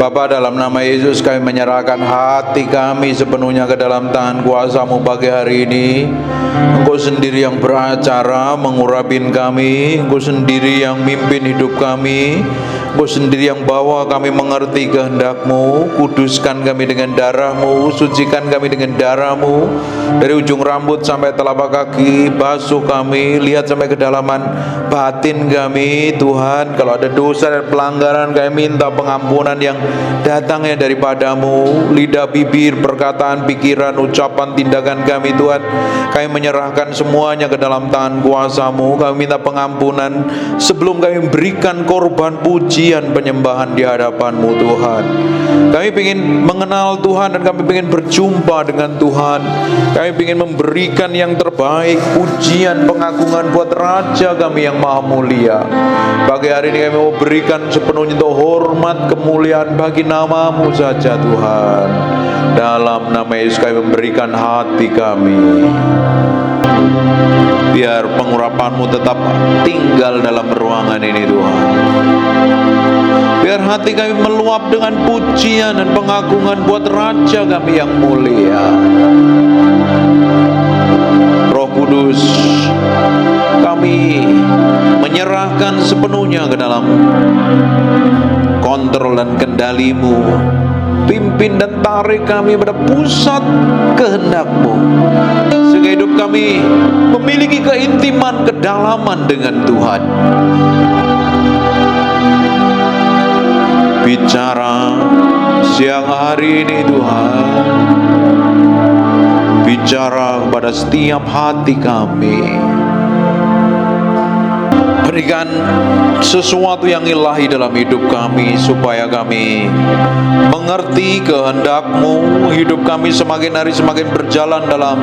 Bapa, dalam nama Yesus kami menyerahkan hati kami sepenuhnya ke dalam tangan kuasa-Mu pagi hari ini. Engkau sendiri yang beracara mengurapin kami, Engkau sendiri yang mimpin hidup kami, Engkau sendiri yang bawa kami mengerti kehendak-Mu. Kuduskan kami dengan darah-Mu, sucikan kami dengan darah-Mu, dari ujung rambut sampai telapak kaki. Basuh kami, lihat sampai kedalaman batin kami Tuhan. Kalau ada dosa dan pelanggaran, kami minta pengampunan yang datangnya daripada-Mu. Lidah, bibir, perkataan, pikiran, ucapan, tindakan kami Tuhan, kami menyerahkan semuanya ke dalam tangan kuasa-Mu. Kami minta pengampunan sebelum kami memberikan korban pujian penyembahan di hadapan-Mu Tuhan. Kami ingin mengenal Tuhan dan kami ingin berjumpa dengan Tuhan. Kami ingin memberikan yang terbaik, pujian, pengagungan buat Raja kami yang maha mulia. Pagi hari ini kami mau berikan sepenuhnya untuk hormat kemuliaan bagi nama-Mu saja Tuhan. Dalam nama Yesus kami memberikan hati kami. Biar pengurapan-Mu tetap tinggal dalam ruangan ini Tuhan. Biar hati kami meluap dengan pujian dan pengagungan buat Raja kami yang mulia. Roh Kudus, kami menyerahkan sepenuhnya ke dalam kontrol dan kendali-Mu. Pimpin dan tarik kami pada pusat kehendak-Mu, sehingga hidup kami memiliki keintiman, kedalaman dengan Tuhan. Bicara siang hari ini Tuhan, bicara kepada setiap hati kami. Berikan sesuatu yang ilahi dalam hidup kami, supaya kami mengerti kehendak-Mu. Hidup kami semakin hari semakin berjalan dalam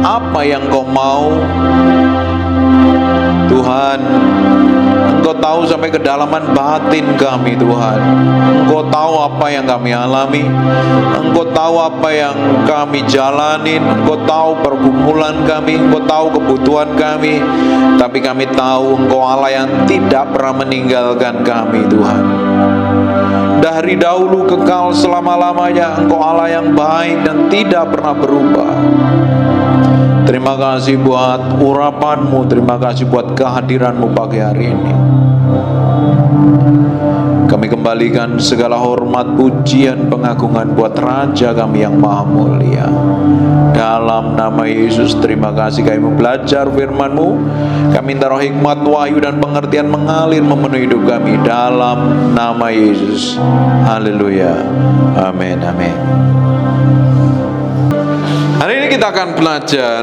apa yang Kau mau Tuhan. Engkau tahu sampai kedalaman batin kami Tuhan. Engkau tahu apa yang kami alami, Engkau tahu apa yang kami jalanin, Engkau tahu pergumulan kami, Engkau tahu kebutuhan kami. Tapi kami tahu Engkau Allah yang tidak pernah meninggalkan kami Tuhan. Dari dahulu kekal selama-lamanya, Engkau Allah yang baik dan tidak pernah berubah. Terima kasih buat urapan-Mu, terima kasih buat kehadiran-Mu pagi hari ini. Kami kembalikan segala hormat, pujian, pengagungan buat Raja kami yang maha mulia. Dalam nama Yesus, terima kasih kami belajar firman-Mu. Kami minta roh hikmat, wahyu dan pengertian mengalir memenuhi hidup kami. Dalam nama Yesus. Haleluya. Amin. Amin. Hari ini kita akan belajar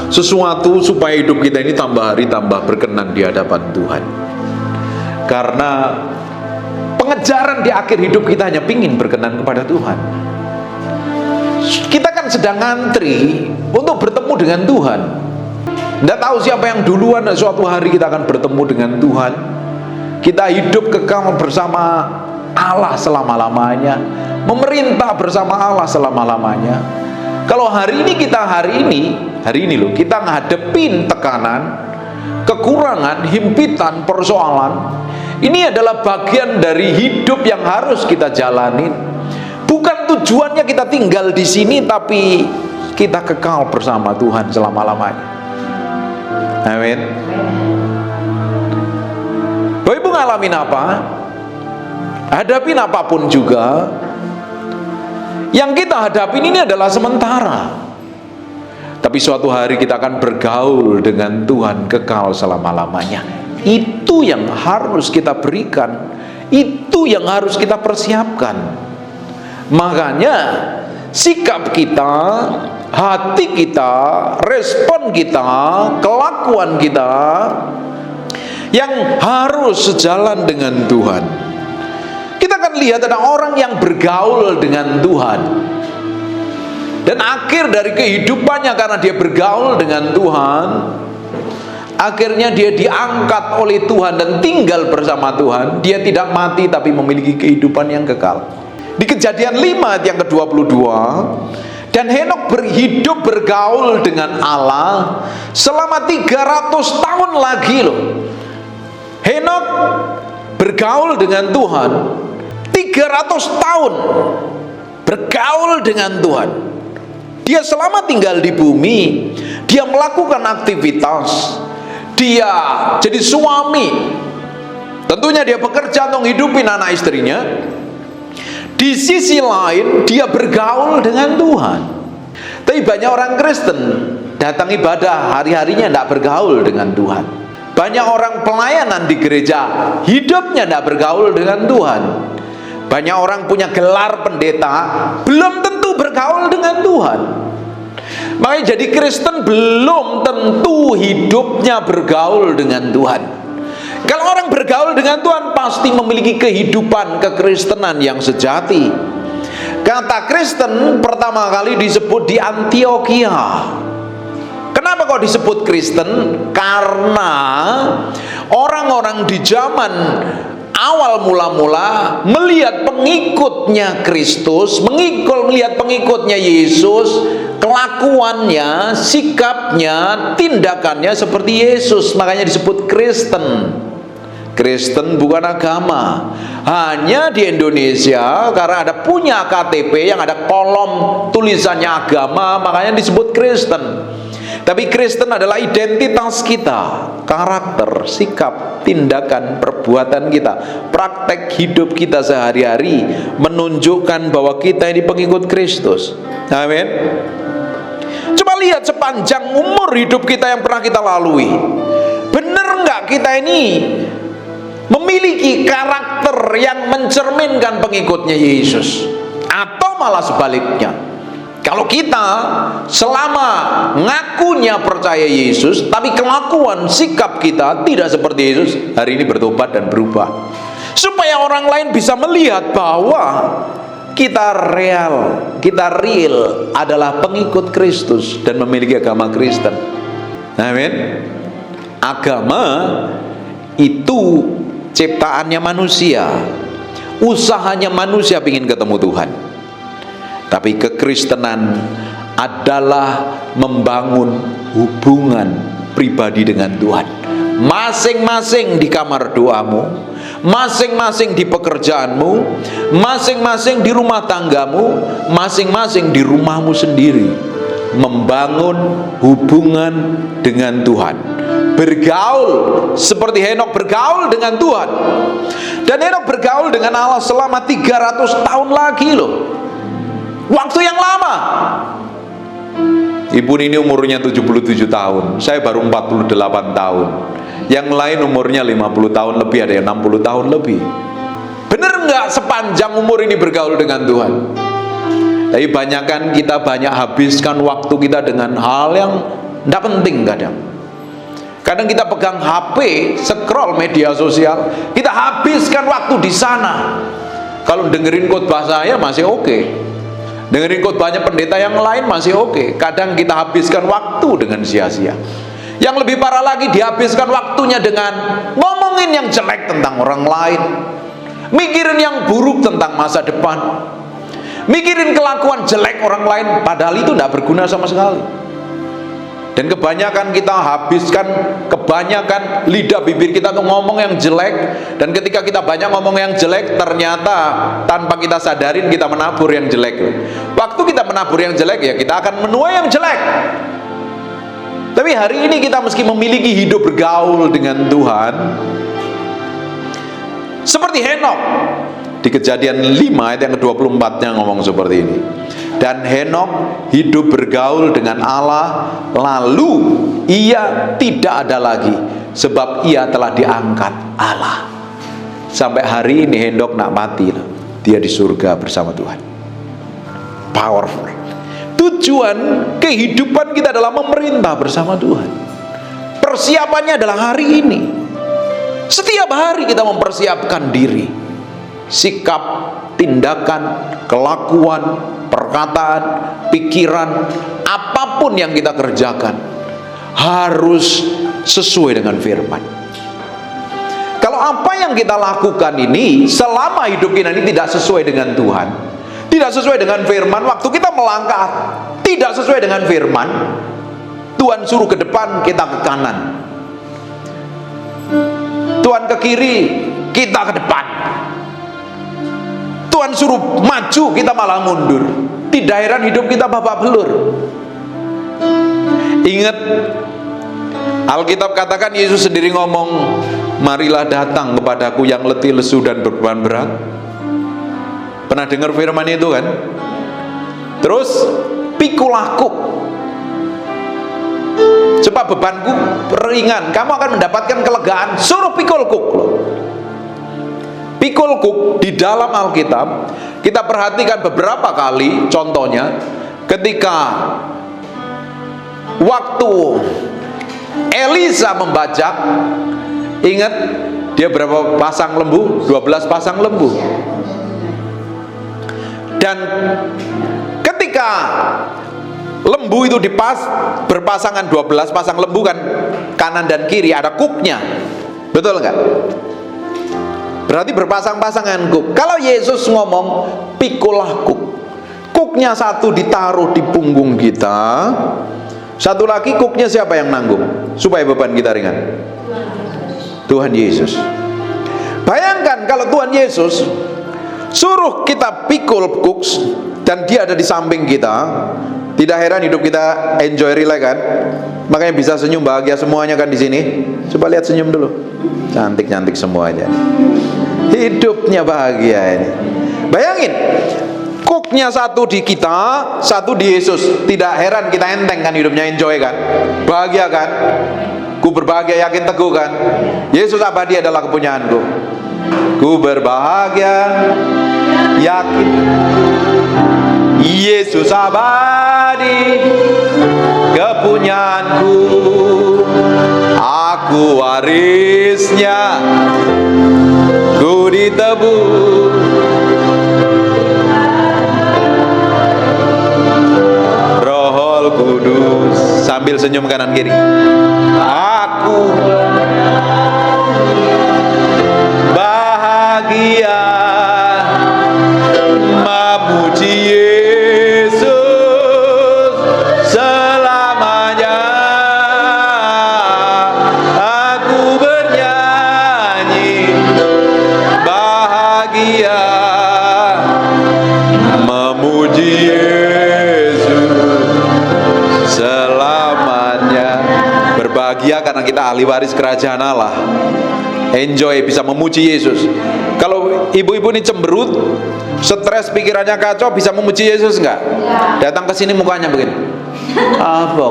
sesuatu supaya hidup kita ini tambah hari tambah berkenan di hadapan Tuhan. Karena pengejaran di akhir hidup kita hanya pingin berkenan kepada Tuhan. Kita kan sedang ngantri untuk bertemu dengan Tuhan. Tidak tahu siapa yang duluan, dan suatu hari kita akan bertemu dengan Tuhan. Kita hidup kekal bersama Allah selama-lamanya, memerintah bersama Allah selama-lamanya. Kalau hari ini kita ngadepin tekanan, kekurangan, himpitan, persoalan, ini adalah bagian dari hidup yang harus kita jalani. Bukan tujuannya kita tinggal di sini, tapi kita kekal bersama Tuhan selama-lamanya. Amin. Bapak Ibu ngalamin apa? Hadapin apapun juga, yang kita hadapin ini adalah sementara. Tapi suatu hari kita akan bergaul dengan Tuhan kekal selama-lamanya. Itu yang harus kita berikan, itu yang harus kita persiapkan. Makanya sikap kita, hati kita, respon kita, kelakuan kita yang harus sejalan dengan Tuhan. Kita akan lihat ada orang yang bergaul dengan Tuhan, dan akhir dari kehidupannya karena dia bergaul dengan Tuhan, akhirnya dia diangkat oleh Tuhan dan tinggal bersama Tuhan. Dia tidak mati tapi memiliki kehidupan yang kekal. Di Kejadian 5 ayat yang ke-22, dan Henok hidup bergaul dengan Allah selama 300 tahun lagi loh. Henok bergaul dengan Tuhan 300 tahun bergaul dengan Tuhan. Dia selama tinggal di bumi, dia melakukan aktivitas, dia jadi suami, tentunya dia bekerja untuk hidupin anak istrinya. Di sisi lain dia bergaul dengan Tuhan. Tapi banyak orang Kristen datang ibadah, hari-harinya tidak bergaul dengan Tuhan. Banyak orang pelayanan di gereja, hidupnya tidak bergaul dengan Tuhan. Banyak orang punya gelar pendeta, belum tentu bergaul dengan Tuhan. Makanya jadi Kristen belum tentu hidupnya bergaul dengan Tuhan. Kalau orang bergaul dengan Tuhan pasti memiliki kehidupan kekristenan yang sejati. Kata Kristen pertama kali disebut di Antiokhia. Kenapa kok disebut Kristen? Karena orang-orang di zaman awal mula-mula melihat pengikutnya Kristus, melihat pengikutnya Yesus, kelakuannya, sikapnya, tindakannya seperti Yesus, makanya disebut Kristen. Kristen bukan agama. Hanya di Indonesia karena ada punya KTP yang ada kolom tulisannya agama, makanya disebut Kristen. Tapi Kristen adalah identitas kita, karakter, sikap, tindakan, perbuatan kita, praktek hidup kita sehari-hari menunjukkan bahwa kita ini pengikut Kristus. Amin. Coba lihat sepanjang umur hidup kita yang pernah kita lalui. Benar nggak kita ini memiliki karakter yang mencerminkan pengikutnya Yesus? Atau malah sebaliknya? Kalau kita selama ngakunya percaya Yesus, tapi kelakuan sikap kita tidak seperti Yesus, hari ini bertobat dan berubah. Supaya orang lain bisa melihat bahwa kita real adalah pengikut Kristus dan memiliki agama Kristen. Amin. Agama itu ciptaannya manusia, usahanya manusia ingin ketemu Tuhan. Tapi kekristenan adalah membangun hubungan pribadi dengan Tuhan. Masing-masing di kamar doamu, masing-masing di pekerjaanmu, masing-masing di rumah tanggamu, masing-masing di rumahmu sendiri, membangun hubungan dengan Tuhan. Bergaul seperti Henok bergaul dengan Tuhan. Dan Henok bergaul dengan Allah selama 300 tahun lagi loh. Waktu yang lama. Ibu ini umurnya 77 tahun, saya baru 48 tahun. Yang lain umurnya 50 tahun lebih, ada yang 60 tahun lebih. Bener nggak sepanjang umur ini bergaul dengan Tuhan? Tapi banyakan kita banyak habiskan waktu kita dengan hal yang tidak penting kadang. Kadang kita pegang HP, scroll media sosial, kita habiskan waktu di sana. Kalau dengerin khotbah saya masih oke. Dengerin khotbahnya pendeta yang lain masih oke. Kadang kita habiskan waktu dengan sia-sia. Yang lebih parah lagi, dihabiskan waktunya dengan ngomongin yang jelek tentang orang lain, mikirin yang buruk tentang masa depan, mikirin kelakuan jelek orang lain, padahal itu tidak berguna sama sekali. Dan kebanyakan kita habiskan, kebanyakan lidah bibir kita untuk ngomong yang jelek. Dan ketika kita banyak ngomong yang jelek, ternyata tanpa kita sadarin kita menabur yang jelek. Waktu kita menabur yang jelek, ya kita akan menuai yang jelek. Tapi hari ini kita meski memiliki hidup bergaul dengan Tuhan, seperti Henok di Kejadian 5 ayat yang ke-24-nya ngomong seperti ini. Dan Henok hidup bergaul dengan Allah, lalu ia tidak ada lagi, sebab ia telah diangkat Allah. Sampai hari ini Henok nak mati loh, dia di surga bersama Tuhan. Powerful. Tujuan kehidupan kita adalah memerintah bersama Tuhan. Persiapannya adalah hari ini. Setiap hari kita mempersiapkan diri, sikap, tindakan, kelakuan, perkataan, pikiran, apapun yang kita kerjakan harus sesuai dengan firman. Kalau apa yang kita lakukan ini selama hidup kita ini tidak sesuai dengan Tuhan, tidak sesuai dengan firman, waktu kita melangkah tidak sesuai dengan firman, Tuhan suruh ke depan, kita ke kanan. Tuhan ke kiri, kita ke depan. Tuhan suruh maju, kita malah mundur. Tidak heran hidup kita babak belur. Ingat, Alkitab katakan Yesus sendiri ngomong, marilah datang kepadaku yang letih, lesu dan berbeban berat. Pernah dengar firman itu kan? Terus pikul aku, sebab bebanku ringan, kamu akan mendapatkan kelegaan. Suruh pikul kuk. Pikul kuk di dalam Alkitab kita perhatikan beberapa kali. Contohnya ketika waktu Elisa membajak, ingat dia berapa pasang lembu? 12 pasang lembu. Dan ketika lembu itu berpasangan 12 pasang lembu kan, kanan dan kiri ada kuknya, betul nggak? Berarti berpasang-pasangan kuk. Kalau Yesus ngomong pikulah kuk, kuknya satu ditaruh di punggung kita, satu lagi kuknya siapa yang nanggung supaya beban kita ringan? Tuhan Yesus. Bayangkan kalau Tuhan Yesus suruh kita pikul kuk dan dia ada di samping kita, tidak heran hidup kita enjoy, relax kan? Makanya bisa senyum bahagia semuanya kan di sini. Coba lihat senyum dulu, cantik-cantik semuanya. Hidupnya bahagia ini. Bayangin, kuknya satu di kita, satu di Yesus. Tidak heran kita enteng kan hidupnya, enjoy kan? Bahagia kan? Ku berbahagia yakin teguh kan? Yesus abadi adalah kepunyaanku. Ku berbahagia yakin Yesus abadi kepunyaanku, aku warisnya, ku ditebus. Roh Kudus, sambil senyum kanan kiri, aku bahagia memuji Yesus selamanya. Aku bernyanyi bahagia memuji Yesus selamanya. Berbahagia karena kita ahli waris kerajaan Allah. Enjoy bisa memuji Yesus. Kalau ibu-ibu ini cemberut, stres, pikirannya kacau, bisa memuji Yesus enggak? Datang ke sini mukanya begini. Apa?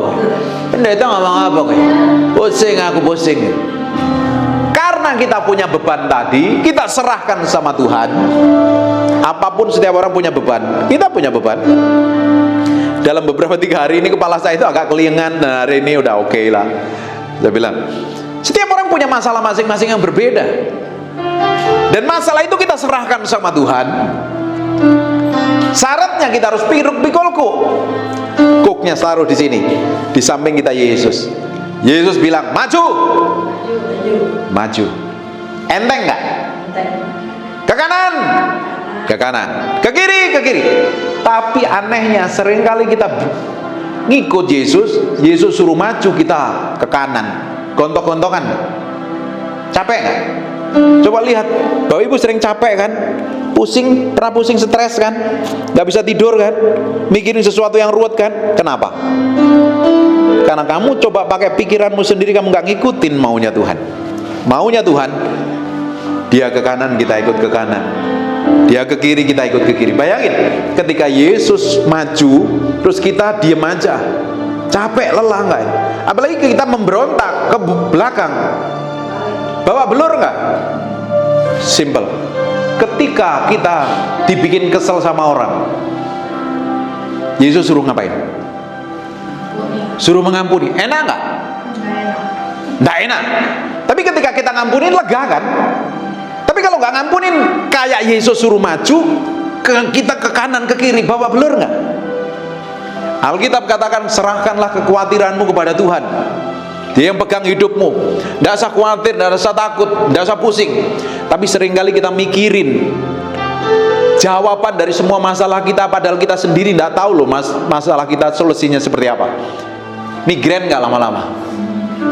Pendeta ngomong apa kayak? Pusing, aku pusing. Karena kita punya beban tadi, kita serahkan sama Tuhan. Apapun, setiap orang punya beban. Kita punya beban. Dalam beberapa 3 hari ini kepala saya itu agak kelingan. Nah, hari ini udah oke lah. Saya bilang, setiap orang punya masalah masing-masing yang berbeda. Dan masalah itu kita serahkan sama Tuhan. Syaratnya kita harus pikul kuk. Kuknya taruh di sini, di samping kita Yesus. Yesus bilang, maju. Maju. Enteng nggak? Ke kanan. Ke kanan. Ke kiri, ke kiri. Tapi anehnya seringkali kita ngikut Yesus, Yesus suruh maju, kita ke kanan, gontok-gontokan. Capek nggak? Coba lihat, Bapak Ibu sering capek kan? Pusing, pernah pusing, stres kan? Nggak bisa tidur kan? Mikirin sesuatu yang ruwet kan? Kenapa? Karena kamu coba pakai pikiranmu sendiri, kamu nggak ngikutin maunya Tuhan. Maunya Tuhan, dia ke kanan, kita ikut ke kanan. Dia ke kiri, kita ikut ke kiri. Bayangin, ketika Yesus maju, terus kita diem aja, capek, lelah nggak? Apalagi kita memberontak ke belakang, bawa belur nggak? Simple. Ketika kita dibikin kesel sama orang, Yesus suruh ngapain? Suruh mengampuni. Enak nggak? Nggak enak. Tapi ketika kita ngampunin, lega kan? Tapi kalau nggak ngampunin, kayak Yesus suruh maju, kita ke kanan, ke kiri, bawa belur nggak? Alkitab katakan, serahkanlah kekhawatiranmu kepada Tuhan. Dia yang pegang hidupmu. Tidak usah khawatir, tidak usah takut, tidak usah pusing. Tapi seringkali kita mikirin jawaban dari semua masalah kita, padahal kita sendiri tidak tahu loh masalah kita solusinya seperti apa. Migrain nggak lama-lama,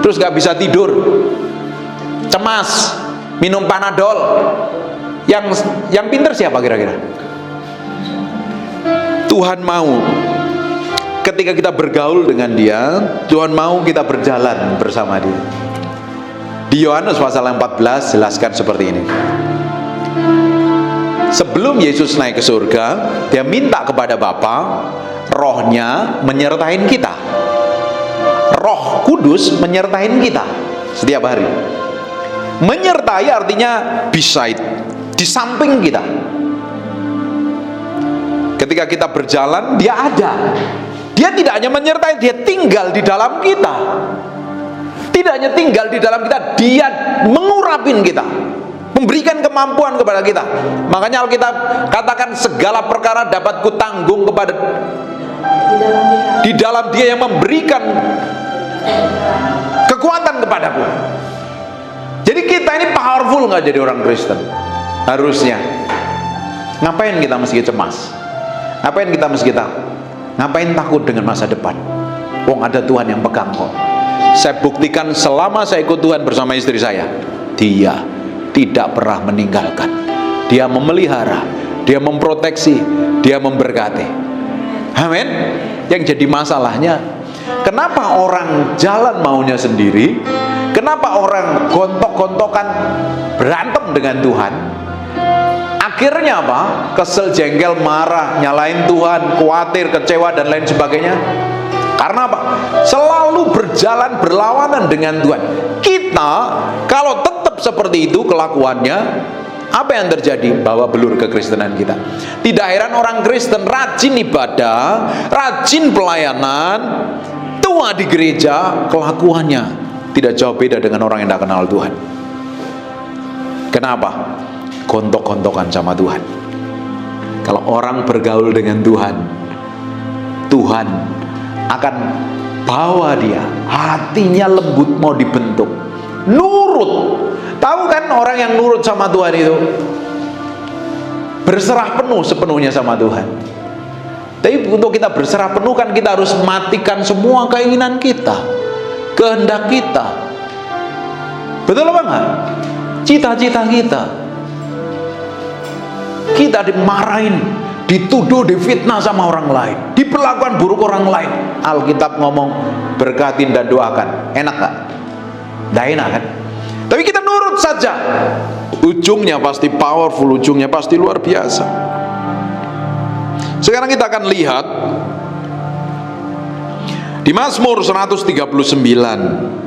terus nggak bisa tidur, cemas, minum Panadol. Yang pinter siapa kira-kira? Tuhan mau ketika kita bergaul dengan Dia, Tuhan mau kita berjalan bersama Dia. Di Yohanes pasal 14 jelaskan seperti ini. Sebelum Yesus naik ke surga, Dia minta kepada Bapa, Rohnya menyertai kita. Roh Kudus menyertai kita setiap hari. Menyertai artinya beside, di samping kita. Ketika kita berjalan, Dia ada. Dia tidak hanya menyertai, Dia tinggal di dalam kita. Tidak hanya tinggal di dalam kita, Dia mengurapin kita, memberikan kemampuan kepada kita. Makanya Alkitab katakan segala perkara dapat kutanggung kepada di dalam Dia yang memberikan kekuatan kepadaku. Jadi kita ini powerful nggak jadi orang Kristen? Harusnya. Ngapain kita mesti cemas? Ngapain takut dengan masa depan? Wong ada Tuhan yang pegang kok. Saya buktikan selama saya ikut Tuhan bersama istri saya, Dia tidak pernah meninggalkan. Dia memelihara, Dia memproteksi, Dia memberkati. Amin. Yang jadi masalahnya, kenapa orang jalan maunya sendiri? Kenapa orang gontok-gontokan berantem dengan Tuhan? Akhirnya apa? Kesel, jengkel, marah, nyalain Tuhan, khawatir, kecewa, dan lain sebagainya. Karena apa? Selalu berjalan berlawanan dengan Tuhan. Kita kalau tetap seperti itu kelakuannya, apa yang terjadi? Bawa belur kekristenan kita. Tidak heran orang Kristen rajin ibadah, rajin pelayanan, tua di gereja, kelakuannya tidak jauh beda dengan orang yang tidak kenal Tuhan. Kenapa? Gontok-gontokan sama Tuhan. Kalau orang bergaul dengan Tuhan, Tuhan akan bawa dia, hatinya lembut, mau dibentuk, nurut. Tahu kan orang yang nurut sama Tuhan itu berserah penuh sepenuhnya sama Tuhan. Tapi untuk kita berserah penuh kan kita harus matikan semua keinginan kita, kehendak kita. Betul apa enggak? Cita-cita kita. Kita dimarahin, dituduh, difitnah sama orang lain, diperlakukan buruk orang lain. Alkitab ngomong berkatin dan doakan. Enak gak? Nggak enak kan? Tapi kita nurut saja. Ujungnya pasti powerful, ujungnya pasti luar biasa. Sekarang kita akan lihat di Mazmur 139.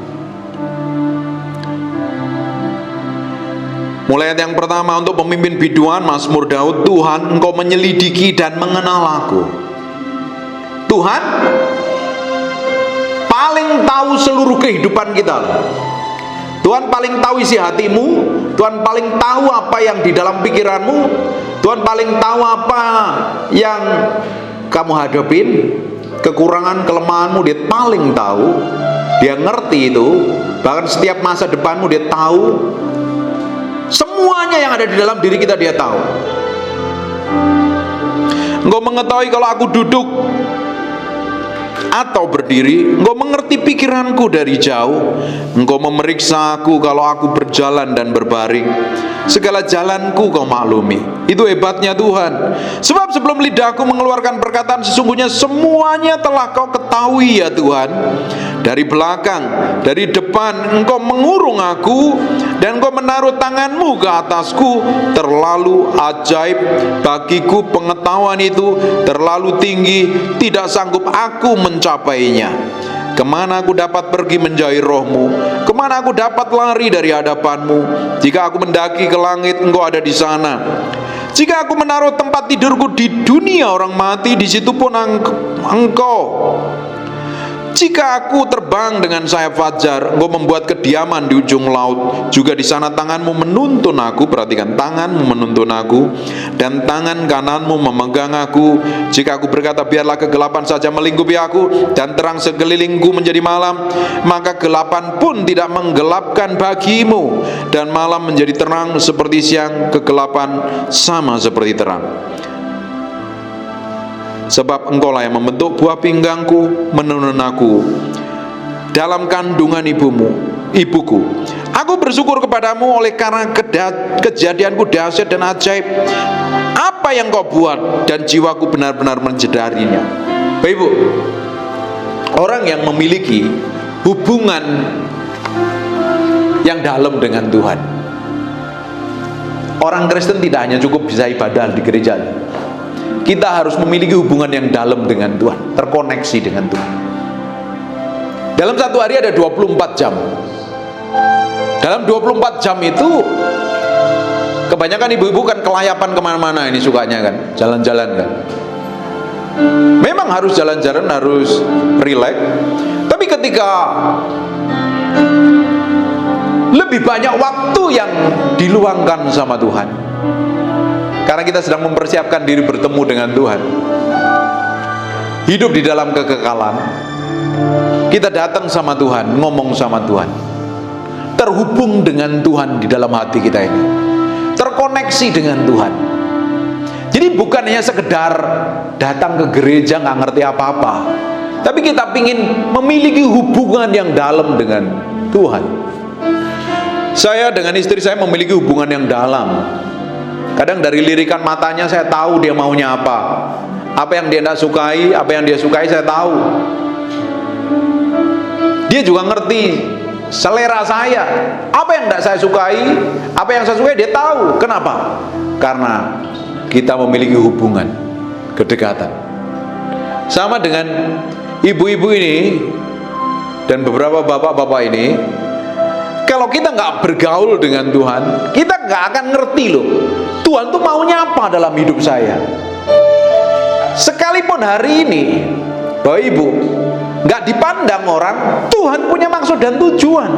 Mulai ayat yang pertama, untuk pemimpin biduan, Mazmur Daud. Tuhan, Engkau menyelidiki dan mengenal aku. Tuhan paling tahu seluruh kehidupan kita. Tuhan paling tahu isi hatimu. Tuhan paling tahu apa yang di dalam pikiranmu. Tuhan paling tahu apa yang kamu hadapin, kekurangan, kelemahanmu. Dia paling tahu. Dia ngerti itu. Bahkan setiap masa depanmu Dia tahu. Semuanya yang ada di dalam diri kita Dia tahu. Engkau mengetahui kalau aku duduk atau berdiri. Engkau mengerti pikiranku dari jauh. Engkau memeriksa aku kalau aku berjalan dan berbaring. Segala jalanku Kau maklumi. Itu hebatnya Tuhan. Sebab sebelum lidahku mengeluarkan perkataan, sesungguhnya semuanya telah Kau ketahui ya Tuhan. Dari belakang, dari depan Engkau mengurung aku, dan Engkau menaruh tanganmu ke atasku. Terlalu ajaib bagiku pengetahuan itu, terlalu tinggi, tidak sanggup aku mencapainya. Kemana aku dapat pergi menjauhi Roh-Mu? Kemana aku dapat lari dari hadapan-Mu? Jika aku mendaki ke langit, Engkau ada di sana. Jika aku menaruh tempat tidurku di dunia orang mati, di situ pun Engkau. Jika aku terbang dengan sayap fajar, Engkau membuat kediaman di ujung laut. Juga di sana tanganmu menuntun aku. Perhatikan, tanganmu menuntun aku, dan tangan kananmu memegang aku. Jika aku berkata biarlah kegelapan saja melingkupi aku, dan terang sekelilingku menjadi malam, maka gelapan pun tidak menggelapkan bagimu, dan malam menjadi terang seperti siang, kegelapan sama seperti terang. Sebab Engkaulah yang membentuk buah pinggangku, menuntun aku dalam kandungan ibuku. Aku bersyukur kepadamu oleh karena kejadianku dahsyat dan ajaib. Apa apa yang kau buat, dan jiwaku benar-benar menjedarinya. Bapak Ibu, orang yang memiliki hubungan yang dalam dengan Tuhan, orang Kristen tidak hanya cukup bisa ibadah di gereja. Kita harus memiliki hubungan yang dalam dengan Tuhan, terkoneksi dengan Tuhan. Dalam satu hari ada 24 jam. Dalam 24 jam itu, kebanyakan ibu-ibu kan kelayapan kemana-mana ini sukanya kan, jalan-jalan kan. Memang harus jalan-jalan, harus rileks. Tapi ketika lebih banyak waktu yang diluangkan sama Tuhan, karena kita sedang mempersiapkan diri bertemu dengan Tuhan, hidup di dalam kekekalan, kita datang sama Tuhan, ngomong sama Tuhan, terhubung dengan Tuhan di dalam hati kita ini, terkoneksi dengan Tuhan. Jadi bukan hanya sekedar datang ke gereja nggak ngerti apa-apa, tapi kita ingin memiliki hubungan yang dalam dengan Tuhan. Saya dengan istri saya memiliki hubungan yang dalam. Kadang dari lirikan matanya saya tahu dia maunya apa. Apa yang dia tidak sukai, apa yang dia sukai saya tahu. Dia juga ngerti selera saya. Apa yang tidak saya sukai, apa yang saya sukai dia tahu. Kenapa? Karena kita memiliki hubungan, kedekatan. Sama dengan ibu-ibu ini dan beberapa bapak-bapak ini. Kalau kita nggak bergaul dengan Tuhan, kita nggak akan ngerti loh, Tuhan tuh maunya apa dalam hidup saya. Sekalipun hari ini, Bapak Ibu, nggak dipandang orang, Tuhan punya maksud dan tujuan.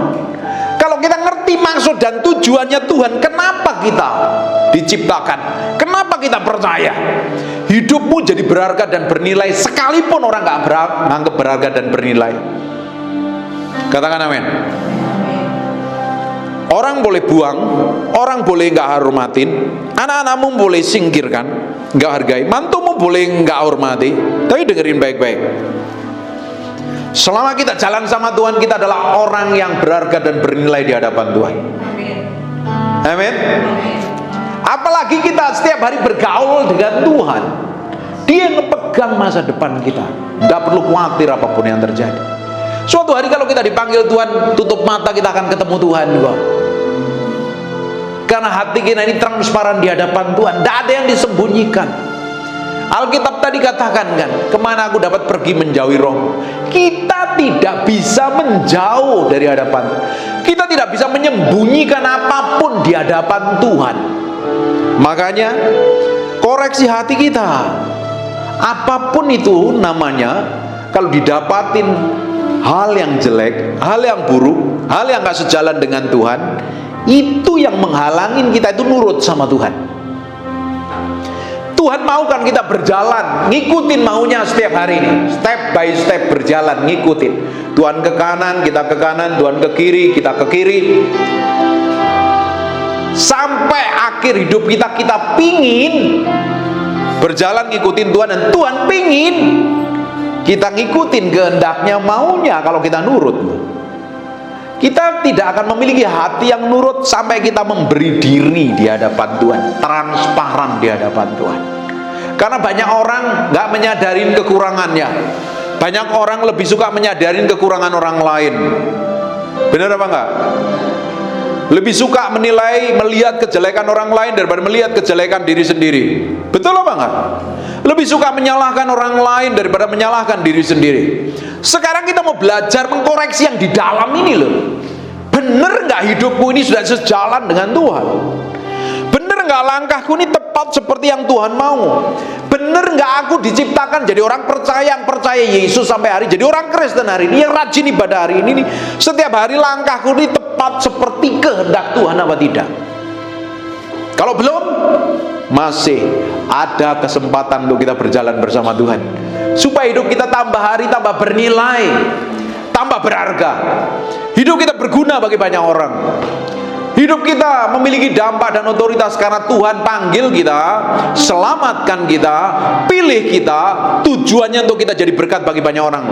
Kalau kita ngerti maksud dan tujuannya Tuhan, kenapa kita diciptakan, kenapa kita percaya, hidupmu jadi berharga dan bernilai, sekalipun orang nggak menganggap berharga dan bernilai. Katakan amin. Orang boleh buang, orang boleh nggak hormatin, anak-anakmu boleh singkirkan, nggak hargai, mantumu boleh nggak hormati, tapi dengerin baik-baik. Selama kita jalan sama Tuhan, kita adalah orang yang berharga dan bernilai di hadapan Tuhan. Amin. Apalagi kita setiap hari bergaul dengan Tuhan, Dia yang ngepegang masa depan kita, nggak perlu khawatir apapun yang terjadi. Suatu hari kalau kita dipanggil Tuhan, tutup mata kita akan ketemu Tuhan juga. Karena hati kita ini transparan di hadapan Tuhan, tidak ada yang disembunyikan. Alkitab tadi katakan kan, kemana aku dapat pergi menjauhi roh. Kita tidak bisa menjauh dari hadapan, kita tidak bisa menyembunyikan apapun di hadapan Tuhan. Makanya koreksi hati kita, apapun itu namanya, kalau didapatin hal yang jelek, hal yang buruk, hal yang gak sejalan dengan Tuhan, itu yang menghalangin kita itu nurut sama Tuhan. Tuhan mau kan kita berjalan, ngikutin maunya setiap hari ini, step by step berjalan, ngikutin. Tuhan ke kanan, kita ke kanan, Tuhan ke kiri, kita ke kiri. Sampai akhir hidup kita, kita pingin berjalan ngikutin Tuhan, dan Tuhan pingin kita ngikutin kehendaknya, maunya. Kalau kita nurut, kita tidak akan memiliki hati yang nurut sampai kita memberi diri di hadapan Tuhan, transparan di hadapan Tuhan. Karena banyak orang nggak menyadarin kekurangannya, banyak orang lebih suka menyadarin kekurangan orang lain. Benar apa enggak? Lebih suka menilai, melihat kejelekan orang lain daripada melihat kejelekan diri sendiri. Betul apa enggak? Lebih suka menyalahkan orang lain daripada menyalahkan diri sendiri. Sekarang kita mau belajar mengkoreksi yang di dalam ini loh. Bener nggak hidupku ini sudah sejalan dengan Tuhan? Bener nggak langkahku ini tepat seperti yang Tuhan mau? Bener nggak aku diciptakan jadi orang percaya, yang percaya Yesus sampai hari, jadi orang Kristen hari ini, yang rajin ibadah hari ini, setiap hari langkahku ini tepat seperti kehendak Tuhan apa tidak? Kalau belum, masih ada kesempatan untuk kita berjalan bersama Tuhan, supaya hidup kita tambah hari tambah bernilai, tambah berharga. Hidup kita berguna bagi banyak orang. Hidup kita memiliki dampak dan otoritas karena Tuhan panggil kita, selamatkan kita, pilih kita, tujuannya untuk kita jadi berkat bagi banyak orang,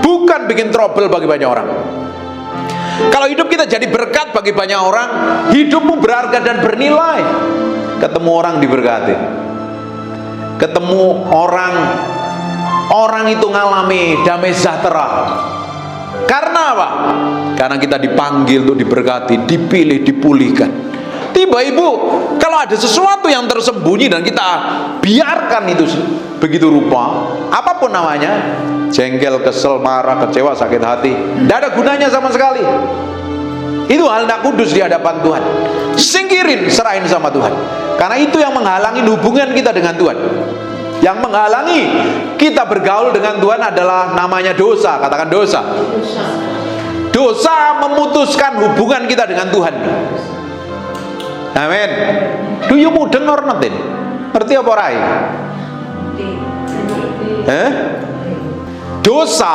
bukan bikin trouble bagi banyak orang. Kalau hidup kita jadi berkat bagi banyak orang, hidupmu berharga dan bernilai. Ketemu orang diberkati, ketemu orang itu ngalami damai sejahtera. Karena apa? Karena kita dipanggil untuk diberkati, dipilih, dipulihkan. Ibu, kalau ada sesuatu yang tersembunyi dan kita biarkan itu begitu rupa, apapun namanya, jengkel, kesel, marah, kecewa, sakit hati, tidak ada gunanya sama sekali. Itu hal tidak kudus di hadapan Tuhan. Singkirin, serahin sama Tuhan. Karena itu yang menghalangi hubungan kita dengan Tuhan. Yang menghalangi kita bergaul dengan Tuhan adalah namanya dosa. Katakan dosa. Dosa memutuskan hubungan kita dengan Tuhan. Amin. Do you mudeng or not? Ngerti apa rai? Dosa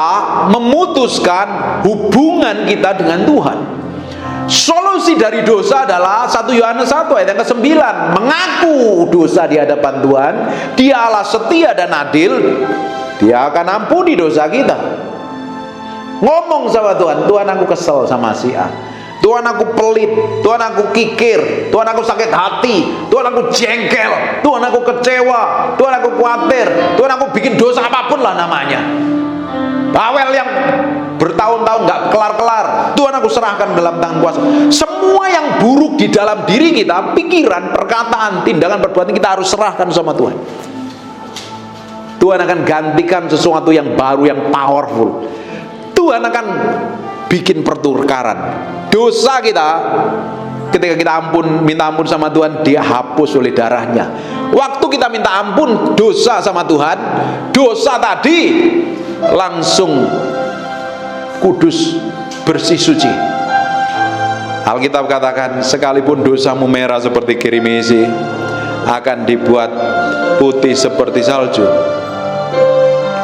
memutuskan hubungan kita dengan Tuhan. Solusi dari dosa adalah 1 Yohanes 1 ayat yang ke-9, mengaku dosa di hadapan Tuhan. Dia Allah setia dan adil, Dia akan ampuni dosa kita. Ngomong sama Tuhan, Tuhan aku kesel sama si A, Tuhan aku pelit, Tuhan aku kikir, Tuhan aku sakit hati, Tuhan aku jengkel, Tuhan aku kecewa, Tuhan aku khawatir, Tuhan aku bikin dosa apapun lah namanya, bawel yang bertahun-tahun nggak kelar-kelar, Tuhan aku serahkan dalam tangan kuasa. Semua yang buruk di dalam diri kita, pikiran, perkataan, tindakan, perbuatan, kita harus serahkan sama Tuhan. Tuhan akan gantikan sesuatu yang baru, yang powerful. Tuhan akan bikin pertukaran. Dosa kita, ketika kita minta ampun sama Tuhan, Dia hapus oleh darahnya. Waktu kita minta ampun dosa sama Tuhan, dosa tadi langsung kudus, bersih, suci. Alkitab katakan, sekalipun dosamu merah seperti kirimisi, akan dibuat putih seperti salju.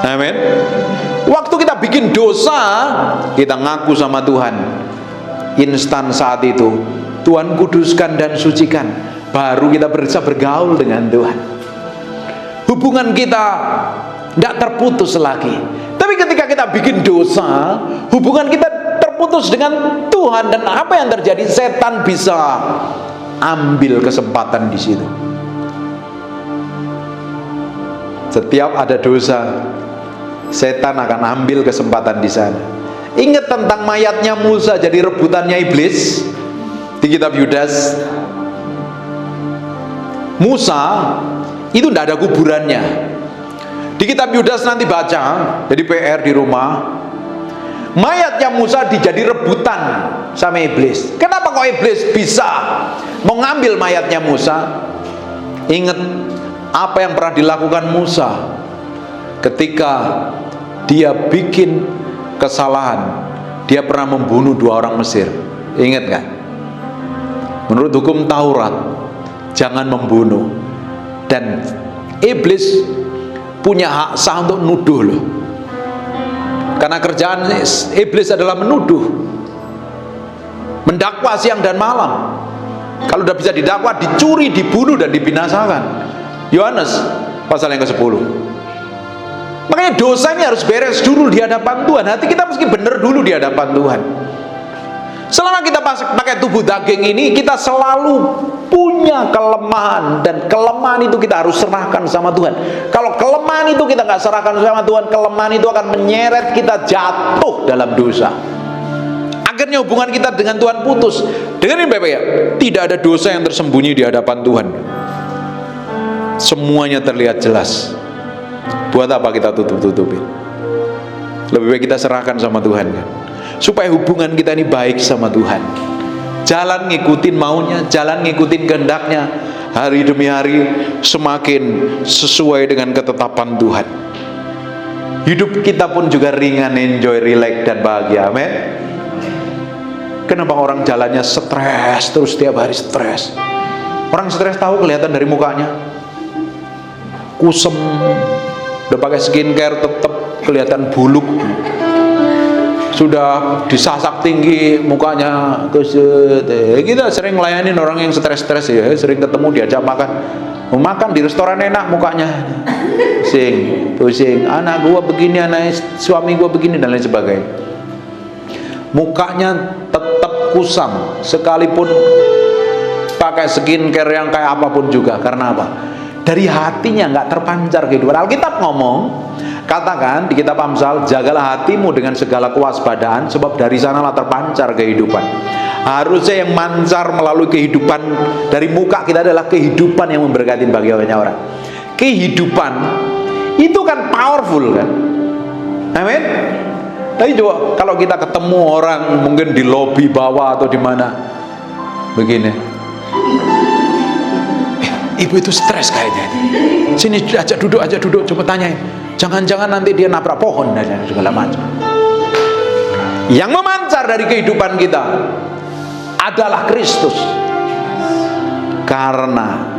Amin. Waktu kita bikin dosa, kita ngaku sama Tuhan, instan saat itu Tuhan kuduskan dan sucikan, baru kita bisa bergaul dengan Tuhan. Hubungan kita tidak terputus lagi. Tapi ketika kita bikin dosa, hubungan kita terputus dengan Tuhan, dan apa yang terjadi? Setan bisa ambil kesempatan di situ. Setiap ada dosa, setan akan ambil kesempatan di sana. Ingat tentang mayatnya Musa jadi rebutannya iblis di kitab Yudas. Musa itu tidak ada kuburannya. Di kitab Yudas nanti baca, jadi PR di rumah. Mayatnya Musa dijadi rebutan sama iblis. Kenapa kok iblis bisa mengambil mayatnya Musa? Ingat apa yang pernah dilakukan Musa ketika dia bikin kesalahan. Dia pernah membunuh 2 orang Mesir. Ingat kan? Menurut hukum Taurat, jangan membunuh. Dan iblis punya hak sah untuk nuduh loh. Karena kerjaan iblis adalah menuduh, mendakwa siang dan malam. Kalau udah bisa didakwa, dicuri, dibunuh, dan dibinasakan. Yohanes pasal yang ke-10. Makanya dosa ini harus beres dulu di hadapan Tuhan. Hati kita mesti benar dulu di hadapan Tuhan. Selama kita pakai tubuh daging ini, kita selalu punya kelemahan, dan kelemahan itu kita harus serahkan sama Tuhan. Kalau kelemahan itu kita nggak serahkan sama Tuhan, kelemahan itu akan menyeret kita jatuh dalam dosa. Akhirnya hubungan kita dengan Tuhan putus. Dengerin Bapak ya, tidak ada dosa yang tersembunyi di hadapan Tuhan. Semuanya terlihat jelas. Buat apa kita tutup-tutupin? Lebih baik kita serahkan sama Tuhan kan, supaya hubungan kita ini baik sama Tuhan. Jalan ngikutin maunya, jalan ngikutin kehendaknya, hari demi hari semakin sesuai dengan ketetapan Tuhan. Hidup kita pun juga ringan, enjoy, relax, dan bahagia. Amin. Kenapa orang jalannya stres terus, setiap hari stres? Orang stres tahu kelihatan dari mukanya, kusem, udah pakai skincare tetap kelihatan buluk. Sudah disasak tinggi mukanya, keset. Kita sering ngelayanin orang yang stres-stres ya, sering ketemu diajak makan. Mau makan di restoran enak, mukanya pusing, anak gua begini, anak suami gua begini, dan lain sebagainya. Mukanya tetap kusam sekalipun pakai skincare yang kayak apapun juga. Karena apa? dari hatinya nggak terpancar kehidupan. Alkitab ngomong, katakan di kitab Amsal, jagalah hatimu dengan segala kewaspadaan, sebab dari sanalah terpancar kehidupan. Harusnya yang mancar melalui kehidupan dari muka kita adalah kehidupan yang memberkati bagi banyak orang. Kehidupan itu kan powerful kan, amin. Tapi coba kalau kita ketemu orang mungkin di lobi bawah atau di mana, begini, ibu itu stres kayaknya. Sini ajak duduk, coba tanyain. Jangan-jangan nanti dia nabrak pohon dan segala macam. Yang memancar dari kehidupan kita adalah Kristus. Karena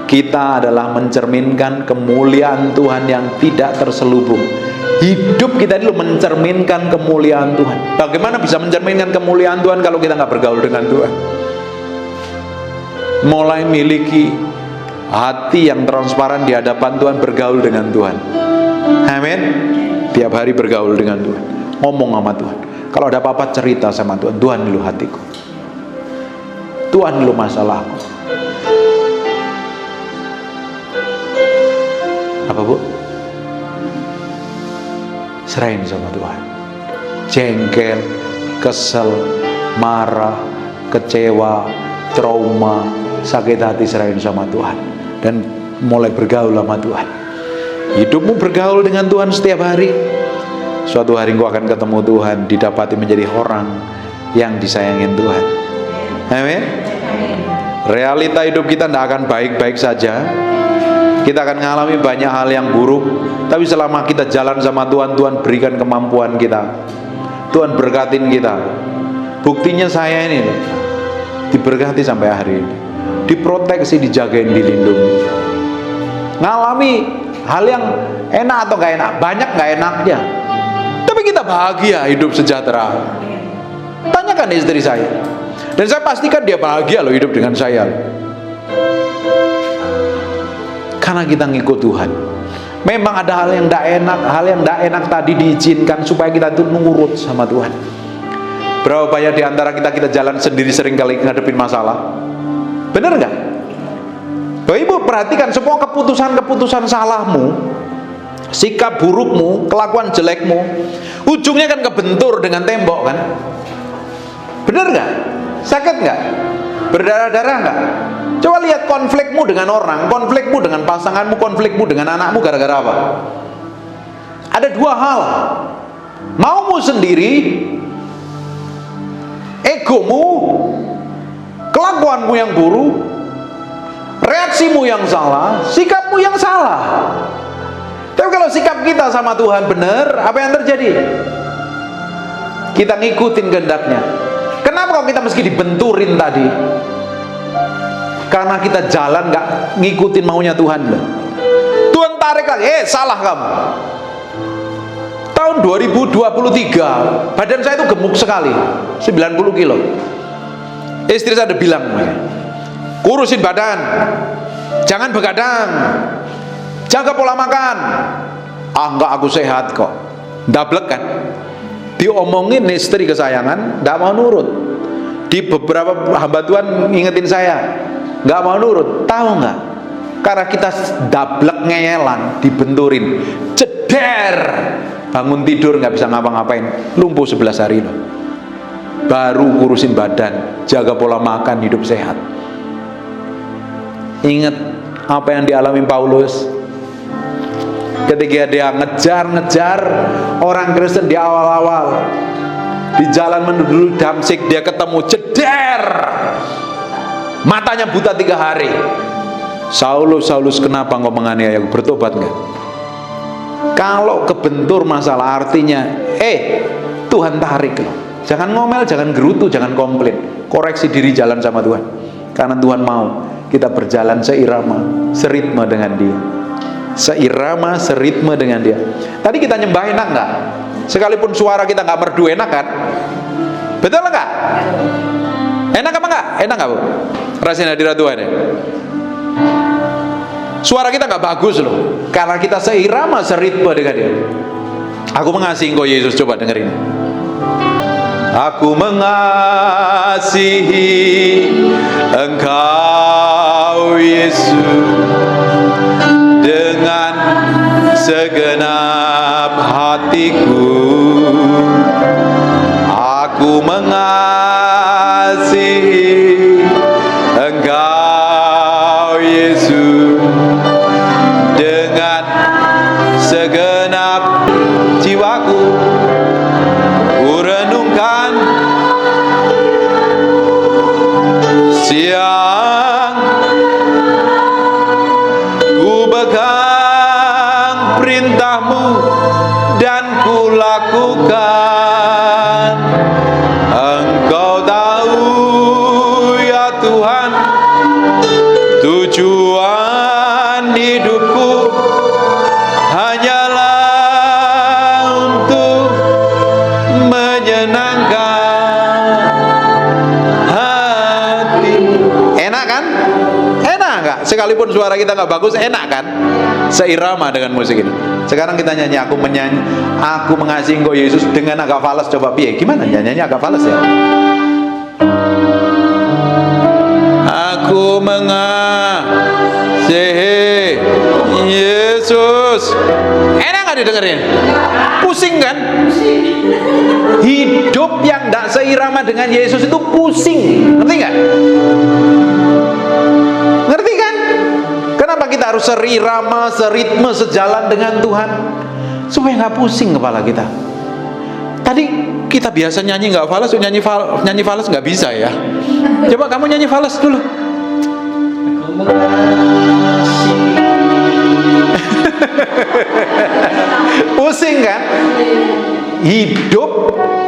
kita adalah mencerminkan kemuliaan Tuhan yang tidak terselubung. Hidup kita itu mencerminkan kemuliaan Tuhan. Bagaimana bisa mencerminkan kemuliaan Tuhan kalau kita nggak bergaul dengan Tuhan? Mulai miliki hati yang transparan di hadapan Tuhan, bergaul dengan Tuhan. Amin. Tiap hari bergaul dengan Tuhan, ngomong sama Tuhan. Kalau ada apa-apa cerita sama Tuhan. Tuhan lu hatiku, Tuhan lu masalahku. Apa bu? Serahin sama Tuhan. Jengkel, kesel, marah, kecewa, trauma, sakit hati, serahin sama Tuhan. Dan mulai bergaul sama Tuhan. Hidupmu bergaul dengan Tuhan setiap hari. Suatu hari engkau akan ketemu Tuhan, didapati menjadi orang yang disayangin Tuhan. Amin. Realita hidup kita tidak akan baik-baik saja. Kita akan mengalami banyak hal yang buruk. Tapi selama kita jalan sama Tuhan, Tuhan berikan kemampuan kita, Tuhan berkatin kita. Buktinya saya ini loh, diberkati sampai hari ini, diproteksi, dijagain, dilindungi. Ngalami hal yang enak atau gak enak, banyak gak enaknya, tapi kita bahagia, hidup sejahtera. Tanyakan istri saya, dan saya pastikan dia bahagia loh hidup dengan saya, karena kita ngikut Tuhan. Memang ada hal yang tidak enak tadi diizinkan supaya kita itu nurut sama Tuhan. Berapa banyak di antara kita jalan sendiri sering kali ngadepin masalah, bener nggak? Bapak Ibu perhatikan semua keputusan salahmu, sikap burukmu, kelakuan jelekmu, ujungnya kan kebentur dengan tembok kan? Bener nggak? Sakit nggak? Berdarah-darah nggak? Coba lihat konflikmu dengan orang, konflikmu dengan pasanganmu, konflikmu dengan anakmu gara-gara apa? Ada dua hal. Maumu sendiri, egomu, kelakuanmu yang buruk, reaksimu yang salah, sikapmu yang salah. Tapi kalau sikap kita sama Tuhan benar, apa yang terjadi? Kita ngikutin kehendaknya. Kenapa kok kita mesti dibenturin tadi? Karena kita jalan gak ngikutin maunya Tuhan loh. Tuhan tarik lagi, salah kamu. Tahun 2023 badan saya itu gemuk sekali, 90 kilo. Istri saya udah bilang, kurusin badan, jangan begadang, jaga pola makan. Enggak, aku sehat kok. Dablek kan? Diomongin istri kesayangan, enggak mau nurut. Di beberapa hamba Tuhan ngingetin saya, nggak mau nurut. Tahu nggak? Karena kita dablek ngeyelan, dibenturin, ceder, bangun tidur nggak bisa ngapa-ngapain, lumpuh 11 hari loh. Baru kurusin badan, jaga pola makan, hidup sehat. Ingat apa yang dialami Paulus ketika dia ngejar orang Kristen di awal-awal di jalan menuju Damsyik. Dia ketemu, ceder, matanya buta 3 hari. Saulus, kenapa engkau menganiaya aku? Bertobat enggak? Kalau kebentur masalah artinya Tuhan tarik loh. Jangan ngomel, jangan gerutu, jangan komplain. Koreksi diri, jalan sama Tuhan. Karena Tuhan mau kita berjalan seirama, seritme dengan Dia. Seirama, seritme dengan Dia. Tadi kita nyembah enak enggak? Sekalipun suara kita nggak merdu, enak kan? Betul nggak? Enak apa nggak? Enak nggak bu? Rasain hadirat Tuhan ya? Suara kita nggak bagus loh, karena kita seirama, seritme dengan Dia. Aku mengasihi Engkau Yesus, coba dengerin. Aku mengasihi Engkau Yesus. segenap hatiku. Aku mengasihi Engkau Yesus dengan segenap jiwaku. Ku renungkan siang, ku pegang perintah-Mu dan ku lakukan. Engkau tahu ya Tuhan, tujuan hidupku hanyalah untuk menyenangkan hati-Mu. Enak kan? Enak nggak? Sekalipun suara kita nggak bagus, enak kan? Seirama dengan musik ini. Sekarang kita nyanyi, aku mengasihi Engkau Yesus dengan agak fals. Coba piye? Gimana nyanyinya agak fals ya? Aku mengasihi Yesus. Enak nggak didengerin? Pusing kan? Hidup yang tidak seirama dengan Yesus itu pusing. Ngerti nggak? Ngerti kan? Kenapa kita harus serirama, seritme, sejalan dengan Tuhan? Supaya nggak pusing kepala kita. Tadi kita biasa nyanyi nggak fals, nyanyi fals nggak bisa ya. Coba kamu nyanyi fals dulu. Pusing kan? Hidup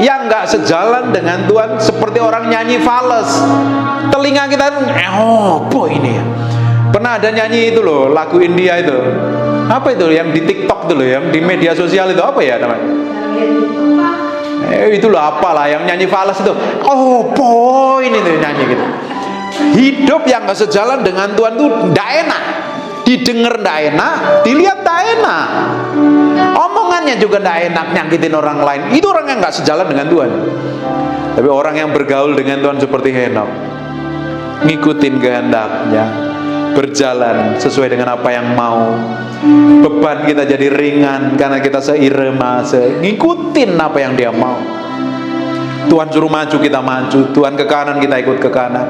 yang nggak sejalan dengan Tuhan seperti orang nyanyi fals. Telinga kita apa ini ya? Pernah ada nyanyi itu loh, lagu India itu. Apa itu yang di TikTok itu loh, yang di media sosial itu apa ya namanya? Itulah apalah yang nyanyi fals itu. Oh, poin ini nyanyi gitu. Hidup yang gak sejalan dengan Tuhan itu ndak enak. Didengar ndak enak, dilihat ndak enak. Omongannya juga ndak enak, nyakitin orang lain. Itu orang yang gak sejalan dengan Tuhan. Tapi orang yang bergaul dengan Tuhan seperti Henok, ngikutin kehendaknya, berjalan sesuai dengan apa yang mau. Beban kita jadi ringan karena kita seirama, ngikutin apa yang Dia mau. Tuhan suruh maju, kita maju. Tuhan ke kanan, kita ikut ke kanan.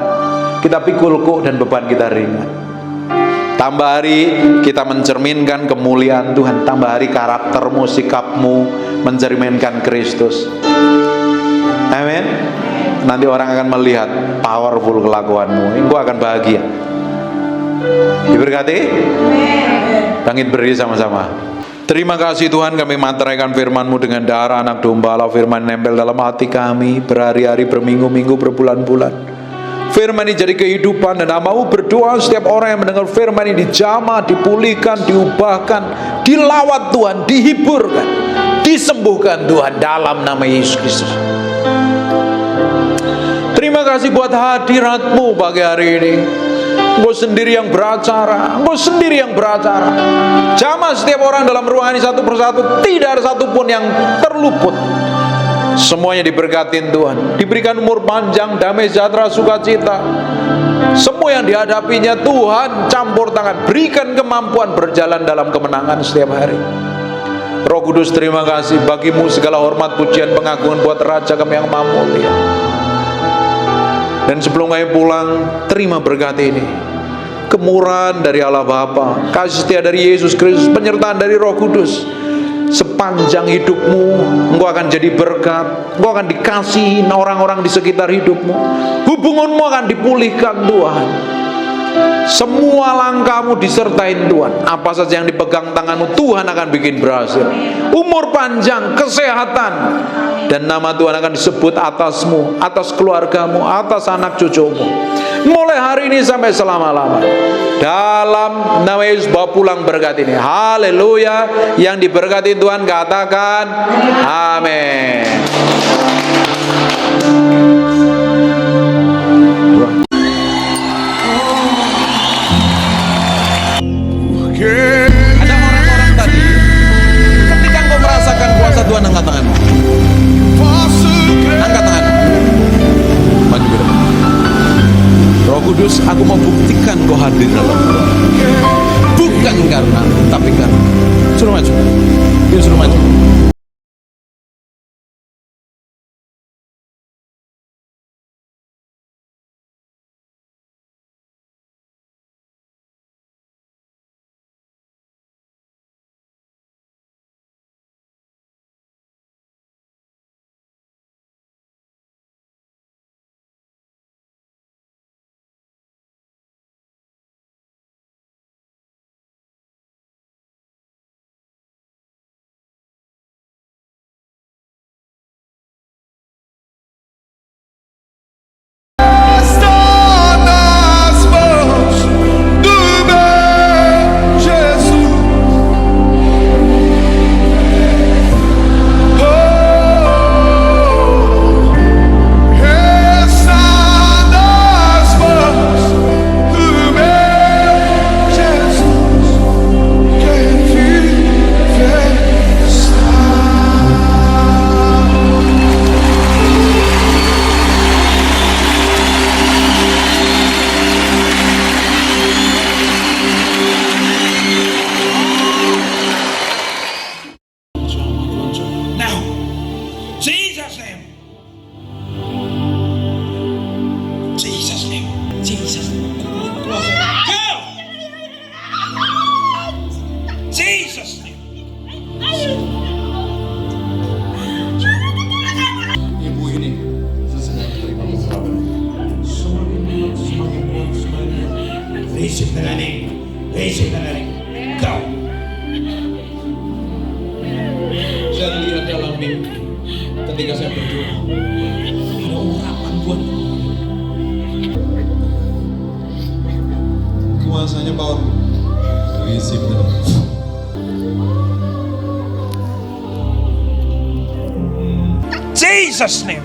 Kita pikul kok dan beban kita ringan. Tambah hari kita mencerminkan kemuliaan Tuhan. Tambah hari karaktermu, sikapmu mencerminkan Kristus. Amin. Nanti orang akan melihat powerful kelakuanmu. Engkau akan bahagia. Diberkati. Bangkit berdiri sama-sama. Terima kasih Tuhan, kami materaikan firman-Mu dengan darah anak domba. Firman nempel dalam hati kami berhari-hari, berminggu-minggu, berbulan-bulan. Firman ini jadi kehidupan, dan mau berdoa setiap orang yang mendengar firman ini dijamah, dipulihkan, diubahkan, dilawat Tuhan, dihiburkan, disembuhkan Tuhan dalam nama Yesus Kristus. Terima kasih buat hadirat-Mu pagi hari ini. Engkau sendiri yang beracara, Engkau sendiri yang beracara. Jamah setiap orang dalam ruangan ini satu persatu, tidak ada satupun yang terluput. Semuanya diberkatin Tuhan, diberikan umur panjang, damai sejahtera, sukacita. Semua yang dihadapinya Tuhan campur tangan, berikan kemampuan berjalan dalam kemenangan setiap hari. Roh Kudus, terima kasih, bagimu segala hormat, pujian, pengagungan buat Raja kami yang maha mulia. Dan sebelum kami pulang, terima berkat ini, kemurahan dari Allah Bapa, kasih setia dari Yesus Kristus, penyertaan dari Roh Kudus. Sepanjang hidupmu, engkau akan jadi berkat. Engkau akan dikasihi orang-orang di sekitar hidupmu. Hubunganmu akan dipulihkan Tuhan. Semua langkahmu disertain Tuhan. Apa saja yang dipegang tanganmu, Tuhan akan bikin berhasil. Umur panjang, kesehatan, dan nama Tuhan akan disebut atasmu, atas keluargamu, atas anak cucumu, mulai hari ini sampai selama-lama. Dalam nama Yesus, bawa pulang berkat ini. Haleluya. Yang diberkati Tuhan katakan amin. Ada orang-orang tadi, ketika engkau merasakan kuasa Tuhan, angkat tanganmu. Angkat tanganmu. Maju ke depan. Roh Kudus, aku mau buktikan kau hadir dalam keluarga. Bukan karena, tapi karena. Suruh maju. suruh maju. Está nas mãos do meu Jesus. Oh, está nas mãos do meu Jesus. Quem vive está. Now, Jesus' name. Jesus' name. Jesus' name. Go! Jesus' name. Ibu ini sesudah terima pengalaman. Receive the name. Receive the name. Go! Saya lihat dalam mimpi ketika saya berdoa, ada urapan buat kuasanya power. Receive the name. Jesus' name.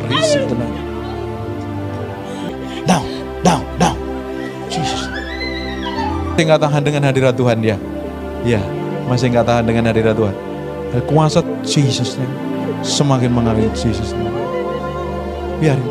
Receive the name. Down, down, down. Jesus. Masih nggak tahan dengan hadirat Tuhan ya? Ya, masih nggak tahan dengan hadirat Tuhan. Kuasa Jesus name semakin mengalir Jesus name. Biarin.